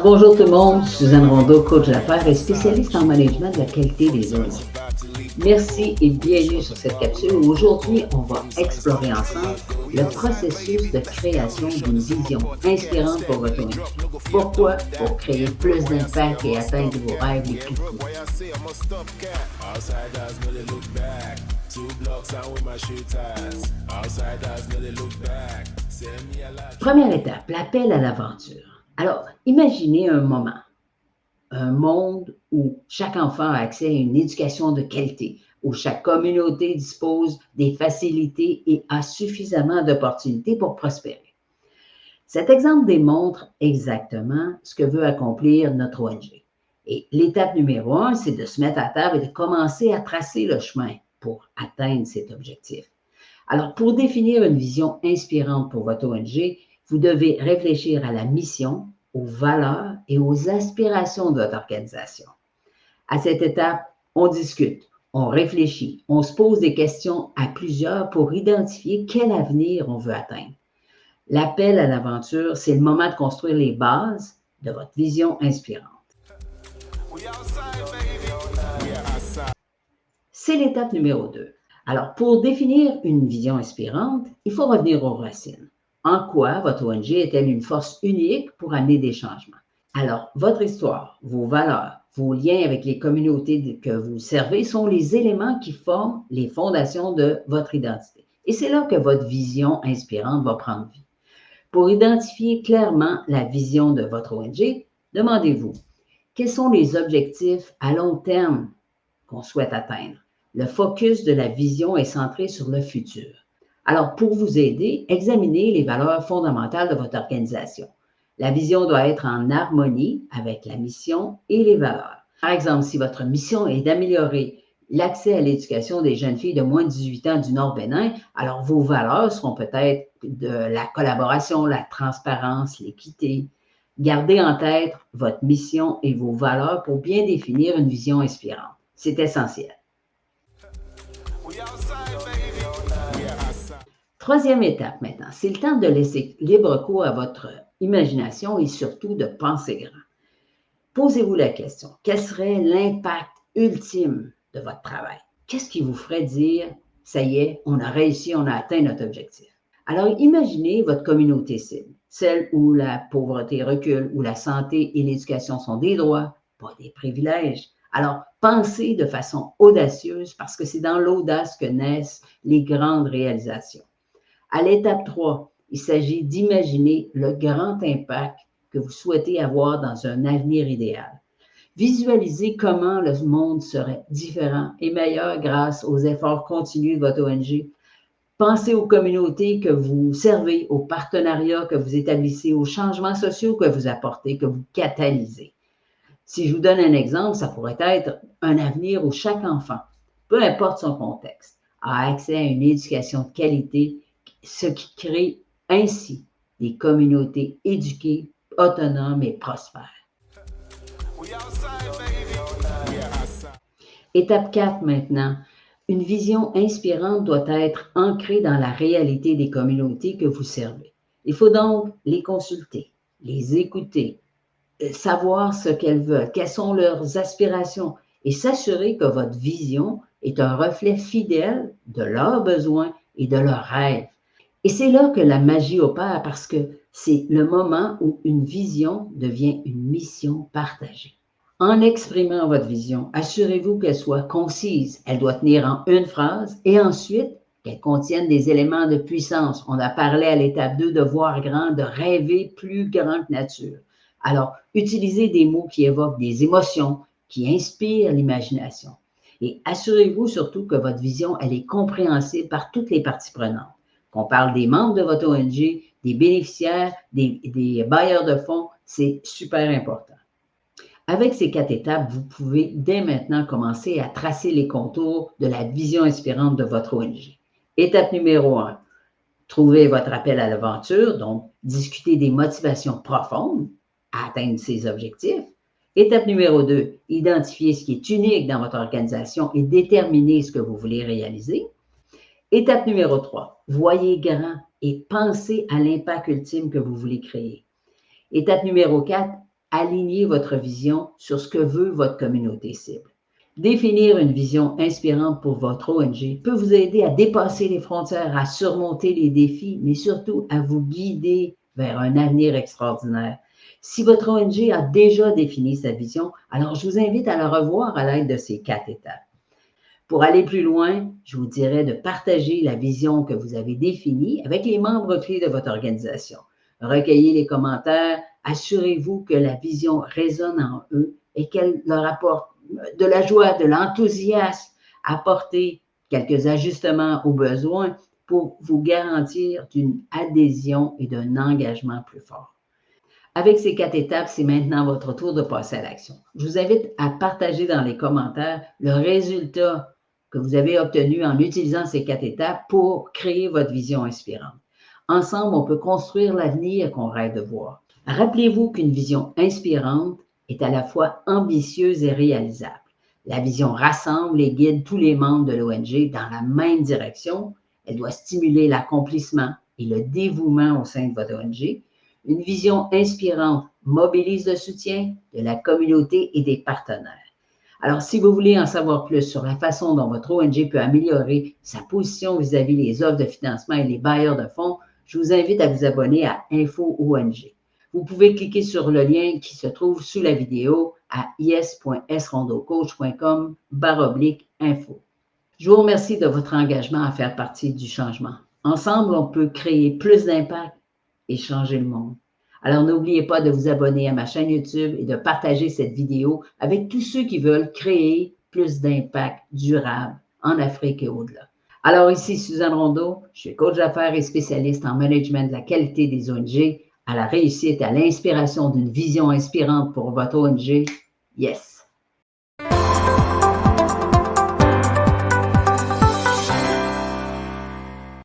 Bonjour tout le monde, Suzanne Rondeau, coach d'affaires et spécialiste en management de la qualité des éléments. Merci et bienvenue sur cette capsule où aujourd'hui on va explorer ensemble le processus de création d'une vision inspirante pour votre ONG. Pourquoi? Pour créer plus d'impact et atteindre vos rêves les plus fous. Première étape, l'appel à l'aventure. Alors, imaginez un moment, un monde où chaque enfant a accès à une éducation de qualité, où chaque communauté dispose des facilités et a suffisamment d'opportunités pour prospérer. Cet exemple démontre exactement ce que veut accomplir notre ONG. Et l'étape numéro 1, c'est de se mettre à table et de commencer à tracer le chemin pour atteindre cet objectif. Alors, pour définir une vision inspirante pour votre ONG, vous devez réfléchir à la mission, aux valeurs et aux aspirations de votre organisation. À cette étape, on discute, on réfléchit, on se pose des questions à plusieurs pour identifier quel avenir on veut atteindre. L'appel à l'aventure, c'est le moment de construire les bases de votre vision inspirante. C'est l'étape numéro 2. Alors, pour définir une vision inspirante, il faut revenir aux racines. En quoi votre ONG est-elle une force unique pour amener des changements? Alors, votre histoire, vos valeurs, vos liens avec les communautés que vous servez sont les éléments qui forment les fondations de votre identité. Et c'est là que votre vision inspirante va prendre vie. Pour identifier clairement la vision de votre ONG, demandez-vous, quels sont les objectifs à long terme qu'on souhaite atteindre? Le focus de la vision est centré sur le futur. Alors, pour vous aider, examinez les valeurs fondamentales de votre organisation. La vision doit être en harmonie avec la mission et les valeurs. Par exemple, si votre mission est d'améliorer l'accès à l'éducation des jeunes filles de moins de 18 ans du Nord-Bénin, alors vos valeurs seront peut-être de la collaboration, la transparence, l'équité. Gardez en tête votre mission et vos valeurs pour bien définir une vision inspirante. C'est essentiel. Troisième étape maintenant, c'est le temps de laisser libre cours à votre imagination et surtout de penser grand. Posez-vous la question, quel serait l'impact ultime de votre travail? Qu'est-ce qui vous ferait dire, ça y est, on a réussi, on a atteint notre objectif? Alors imaginez votre communauté cible, celle où la pauvreté recule, où la santé et l'éducation sont des droits, pas des privilèges. Alors pensez de façon audacieuse parce que c'est dans l'audace que naissent les grandes réalisations. À l'étape 3, il s'agit d'imaginer le grand impact que vous souhaitez avoir dans un avenir idéal. Visualisez comment le monde serait différent et meilleur grâce aux efforts continus de votre ONG. Pensez aux communautés que vous servez, aux partenariats que vous établissez, aux changements sociaux que vous apportez, que vous catalysez. Si je vous donne un exemple, ça pourrait être un avenir où chaque enfant, peu importe son contexte, a accès à une éducation de qualité, ce qui crée ainsi des communautés éduquées, autonomes et prospères. Étape 4 maintenant. Une vision inspirante doit être ancrée dans la réalité des communautés que vous servez. Il faut donc les consulter, les écouter, savoir ce qu'elles veulent, quelles sont leurs aspirations et s'assurer que votre vision est un reflet fidèle de leurs besoins et de leurs rêves. Et c'est là que la magie opère parce que c'est le moment où une vision devient une mission partagée. En exprimant votre vision, assurez-vous qu'elle soit concise. Elle doit tenir en une phrase et ensuite qu'elle contienne des éléments de puissance. On a parlé à l'étape 2 de voir grand, de rêver plus grand que nature. Alors, utilisez des mots qui évoquent des émotions, qui inspirent l'imagination. Et assurez-vous surtout que votre vision, elle est compréhensible par toutes les parties prenantes. Qu'on parle des membres de votre ONG, des bénéficiaires, des bailleurs de fonds, c'est super important. Avec ces 4 étapes, vous pouvez dès maintenant commencer à tracer les contours de la vision inspirante de votre ONG. Étape numéro 1, trouvez votre appel à l'aventure, donc discutez des motivations profondes à atteindre ces objectifs. Étape numéro 2, identifiez ce qui est unique dans votre organisation et déterminez ce que vous voulez réaliser. Étape numéro 3, voyez grand et pensez à l'impact ultime que vous voulez créer. Étape numéro 4, alignez votre vision sur ce que veut votre communauté cible. Définir une vision inspirante pour votre ONG peut vous aider à dépasser les frontières, à surmonter les défis, mais surtout à vous guider vers un avenir extraordinaire. Si votre ONG a déjà défini sa vision, alors je vous invite à la revoir à l'aide de ces 4 étapes. Pour aller plus loin, je vous dirais de partager la vision que vous avez définie avec les membres clés de votre organisation. Recueillez les commentaires, assurez-vous que la vision résonne en eux et qu'elle leur apporte de la joie, de l'enthousiasme, apportez quelques ajustements aux besoins pour vous garantir d'une adhésion et d'un engagement plus fort. Avec ces 4 étapes, c'est maintenant votre tour de passer à l'action. Je vous invite à partager dans les commentaires le résultat que vous avez obtenu en utilisant ces 4 étapes pour créer votre vision inspirante. Ensemble, on peut construire l'avenir qu'on rêve de voir. Rappelez-vous qu'une vision inspirante est à la fois ambitieuse et réalisable. La vision rassemble et guide tous les membres de l'ONG dans la même direction. Elle doit stimuler l'accomplissement et le dévouement au sein de votre ONG. Une vision inspirante mobilise le soutien de la communauté et des partenaires. Alors, si vous voulez en savoir plus sur la façon dont votre ONG peut améliorer sa position vis-à-vis les offres de financement et les bailleurs de fonds, je vous invite à vous abonner à Info ONG. Vous pouvez cliquer sur le lien qui se trouve sous la vidéo à is.srondocoach.com/info. Je vous remercie de votre engagement à faire partie du changement. Ensemble, on peut créer plus d'impact et changer le monde. Alors, n'oubliez pas de vous abonner à ma chaîne YouTube et de partager cette vidéo avec tous ceux qui veulent créer plus d'impact durable en Afrique et au-delà. Alors, ici Suzanne Rondeau, je suis coach d'affaires et spécialiste en management de la qualité des ONG, à la réussite, à l'inspiration d'une vision inspirante pour votre ONG. Yes!